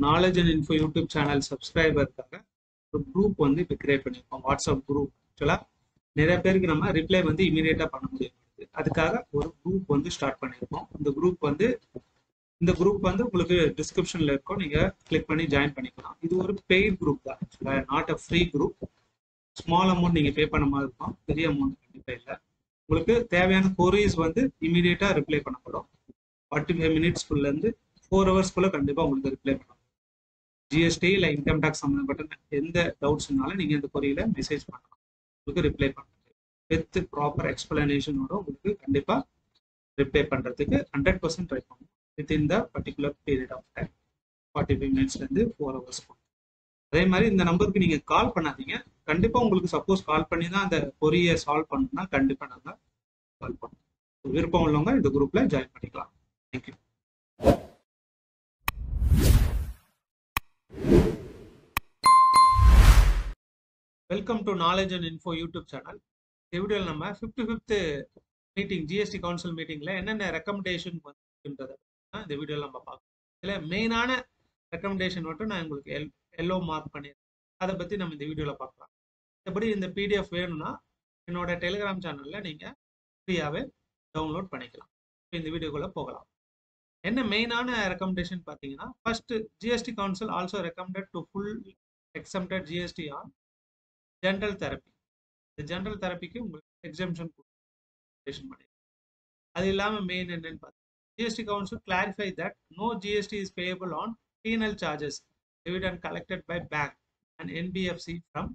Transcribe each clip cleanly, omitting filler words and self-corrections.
Knowledge and info YouTube channel சப்ஸ்கிரைபருக்காக ஒரு group வந்து இப்போ கிரியேட் பண்ணியிருக்கோம். WhatsApp group. ஆக்சுவலாக நிறைய பேருக்கு நம்ம ரிப்ளை வந்து இமீடியட்டாக பண்ண முடியாது. அதுக்காக ஒரு குரூப் வந்து ஸ்டார்ட் பண்ணியிருக்கோம். இந்த குரூப் வந்து உங்களுக்கு டிஸ்கிரிப்ஷனில் இருக்கும். நீங்கள் கிளிக் பண்ணி ஜாயின் பண்ணிக்கலாம். இது ஒரு பெய்ட் குரூப் தான். ஆக்சுவலாக not a free group. Small amount நீங்கள் பே பண்ண மாதிரி இருக்கும். பெரிய அமௌண்ட் கண்டிப்பாக இல்லை. உங்களுக்கு தேவையான கொரீஸ் வந்து இமீடியட்டாக ரிப்ளை பண்ணப்படும். 45 மினிட்ஸ்க்குள்ளேருந்து 4 ஹவர்ஸ்க்குள்ளே கண்டிப்பாக உங்களுக்கு ரிப்ளை பண்ணணும். ஜிஎஸ்டி இல்லை இன்கம் டேக்ஸ் சம்மந்தப்பட்ட எந்த டவுட்ஸ்னாலும் நீங்கள் இந்த கொரியில மெசேஜ் பண்ணலாம். உங்களுக்கு ரிப்ளை பண்ணுறது வித் ப்ராப்பர் எக்ஸ்பிளனேஷனோட உங்களுக்கு கண்டிப்பாக ரிப்ளை பண்ணுறதுக்கு 100% ட்ரை பண்ணுவோம். Within the particular period of time 45 மினிட்ஸ்லேருந்து 4 ஹவர்ஸ். அதே மாதிரி இந்த நம்பருக்கு நீங்கள் கால் பண்ணாதீங்க. கண்டிப்பாக உங்களுக்கு சப்போஸ் கால் பண்ணி தான் அந்த கொரியை சால்வ் பண்ணணும்னா கண்டிப்பாக நாங்கள் கால் பண்ணுவோம். விருப்பம் உள்ளவங்க இந்த குரூப்பில் ஜாயின் பண்ணிக்கலாம். Thank you. Welcome to knowledge and info YouTube channel. இந்த வீடியோவில் நம்ம 55th மீட்டிங் ஜிஎஸ்டி கவுன்சில் மீட்டிங்கில் என்னென்ன ரெக்கமெண்டேஷன் வந்துன்றதை இந்த வீடியோவில் நம்ம பார்க்கணும். இதில் மெயினான ரெக்கமெண்டேஷன் மட்டும் நான் உங்களுக்கு எல்லோ மார்க் பண்ணியிருக்கேன். அதை பற்றி நம்ம இந்த வீடியோவில் பார்க்கலாம். மற்றபடி இந்த பிடிஎஃப் வேணும்னா என்னோட டெலிகிராம் சேனலில் நீங்கள் ஃப்ரீயாகவே டவுன்லோட் பண்ணிக்கலாம். இப்போ இந்த வீடியோக்குள்ளே போகலாம். என்ன மெயினான ரெக்கமெண்டேஷன் பார்த்தீங்கன்னா, first GST council also recommended to full exempted GST on general therapy. இந்த ஜென்ரல் தெரப்பிக்கு உங்களுக்கு எக்ஸம்ஷன் பண்ணி. அது இல்லாமல் மெயின் என்னன்னு பார்த்தீங்கன்னா, GST council clarify that no GST is payable on penal charges dividend collected by bank and NBFC from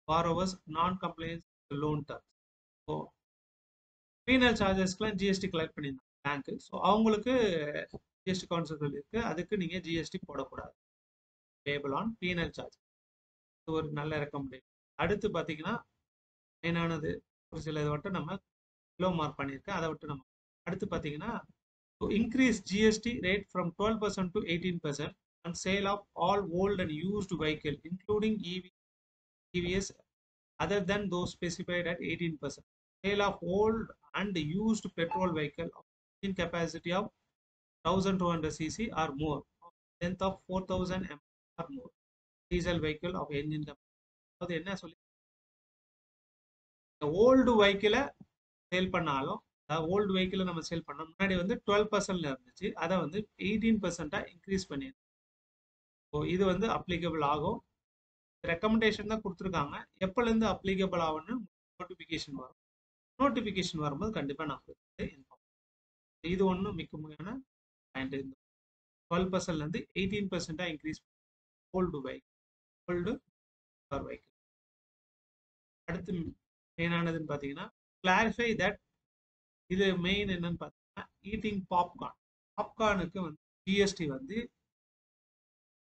borrowers non-compliance loan terms. So penal சார்ஜஸ்க்குலாம் GST collect பண்ணியிருந்தாங்க பேங்க்கு. ஸோ அவங்களுக்கு ஜிஎஸ்டி கவுன்சில் சொல்லியிருக்கு, அதுக்கு நீங்கள் ஜிஎஸ்டி போடக்கூடாது. Payable on penal charge. இது ஒரு நல்ல ரெக்கமெண்டேஷன். அடுத்து பார்த்தீங்கன்னா மெயினானது ஒரு சில இதை மட்டும் நம்ம லோ மார்க் பண்ணியிருக்கேன். அதை விட்டு நம்ம அடுத்து பார்த்தீங்கன்னா, increase GST rate from 12% to 18% on sale of all old and used vehicle including EVs other than those specified at 18%. Sale of old and used petrol vehicle of engine capacity of 1200 cc or more, length of 4000 mm or more, diesel vehicle of engine capacity. அது என்ன சொல்லி old வெஹிக்கிளை sale பண்ணாலும், old வெஹிக்கிளை நம்ம sale பண்ணோம் முன்னாடி வந்து 12% இருந்துச்சு, அதை வந்து 18% இன்க்ரீஸ் பண்ணிடுது. ஸோ இது வந்து அப்ளிகபிள் ஆகும். ரெக்கமெண்டேஷன் தான் கொடுத்துருக்காங்க. எப்போலேருந்து அப்ளிகபிள் ஆகும்னு நோட்டிஃபிகேஷன் வரும். நோட்டிஃபிகேஷன் வரும்போது கண்டிப்பாக நான் இன்ஃபார்ம். இது ஒன்றும் முக்கியமான பாயிண்ட். இந்த 12%லேருந்து 18% இன்க்ரீஸ் ஓல்டு கார் வெஹிக்கிள். அடுத்து மெயினானதுன்னு பார்த்தீங்கன்னா, கிளாரிஃபை தட் இது மெயின் என்னன்னு பார்த்தீங்கன்னா, ஈட்டிங் பாப்கார்னுக்கு வந்து ஜிஎஸ்டி வந்து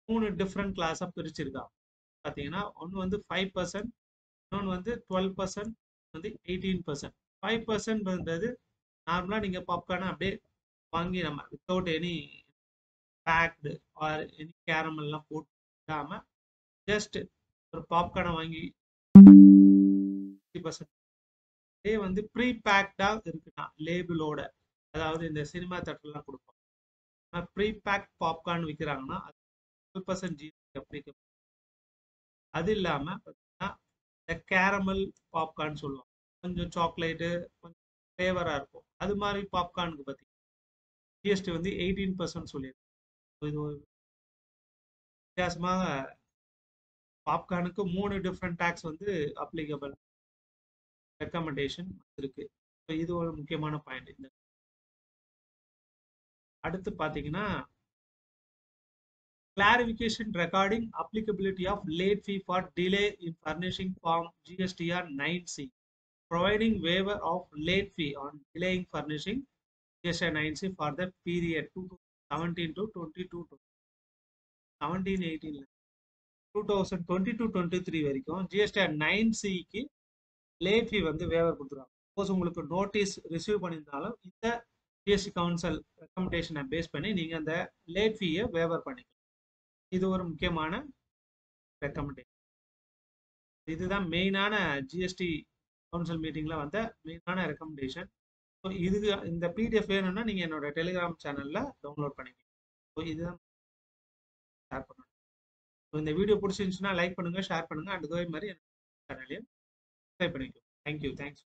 3 டிஃப்ரெண்ட் கிளாஸாக பிரிச்சிருக்காங்க. பார்த்தீங்கன்னா ஒன்று வந்து 5%, இன்னொன்று வந்து 12%, வந்து 18%. 5%ன்றது நார்மலாக நீங்கள் பாப்கார்னை அப்படியே வாங்கி நம்ம without any packed or any கேரமெல்லாம் போட்டு இல்லாமல் ஜஸ்ட் ஒரு பாப்கார்னை வாங்கி 50% இதே வந்து ப்ரீ பேக்டாக இருக்குன்னா லேபிளோட, அதாவது இந்த சினிமா தேட்டர்லாம் கொடுப்போம், ப்ரீ பேக் பாப்கார்ன் விற்கிறாங்கன்னா 12% ஜிஎஸ்டி அப்ளிகபிள். அது இல்லாமல் பார்த்தீங்கன்னா இந்த கேரமல் பாப்கார்ன் சொல்லுவாங்க, கொஞ்சம் சாக்லேட்டு கொஞ்சம் ஃப்ளேவராக இருக்கும். அது மாதிரி பாப்கார்னுக்கு பார்த்தீங்கன்னா ஜிஎஸ்டி வந்து 18% சொல்லியிருக்கு. இது ஒரு வித்தியாசமாக பாப்கார்னுக்கு 3 டிஃப்ரெண்ட் டேக்ஸ் வந்து அப்ளிகபிள் ரெக்கமெண்டேஷன் இருக்கு. இது ஒரு முக்கியமான பாயிண்ட். அடுத்து பார்த்தீங்கன்னா, clarification regarding applicability of late fee for delay in furnishing form GSTR 9C, providing waiver of late fee on delaying furnishing GSTR 9C for the period 2017 to 22, 17-18 2022-23 வரைக்கும் GSTR 9Cக்கு late ஃபீ வந்து waiver கொடுத்துருவாங்க. Suppose உங்களுக்கு notice receive பண்ணியிருந்தாலும் இந்த GST council ரெக்கமெண்டேஷனை base பண்ணி நீங்கள் அந்த late ஃபீயை waiver பண்ணிக்கலாம். இது ஒரு முக்கியமான ரெக்கமெண்டேஷன். இதுதான் மெயினான ஜிஎஸ்டி கவுன்சில் மீட்டிங்கில் வந்த மெயினான ரெக்கமெண்டேஷன். ஸோ இது இந்த பிடிஎஃப் வேணும்னா நீங்கள் என்னோட டெலிகிராம் சேனலில் டவுன்லோட் பண்ணிக்கலாம். ஸோ இதுதான் ஷேர் பண்ணணும். இந்த வீடியோ பிடிச்சிருந்துச்சுன்னா லைக் பண்ணுங்க, ஷேர் பண்ணுங்க. அதே மாதிரி சேனலையும் சப்ஸ்கிரைப் பண்ணிக்கோங்க. தேங்க்யூ. தேங்க்ஸ்.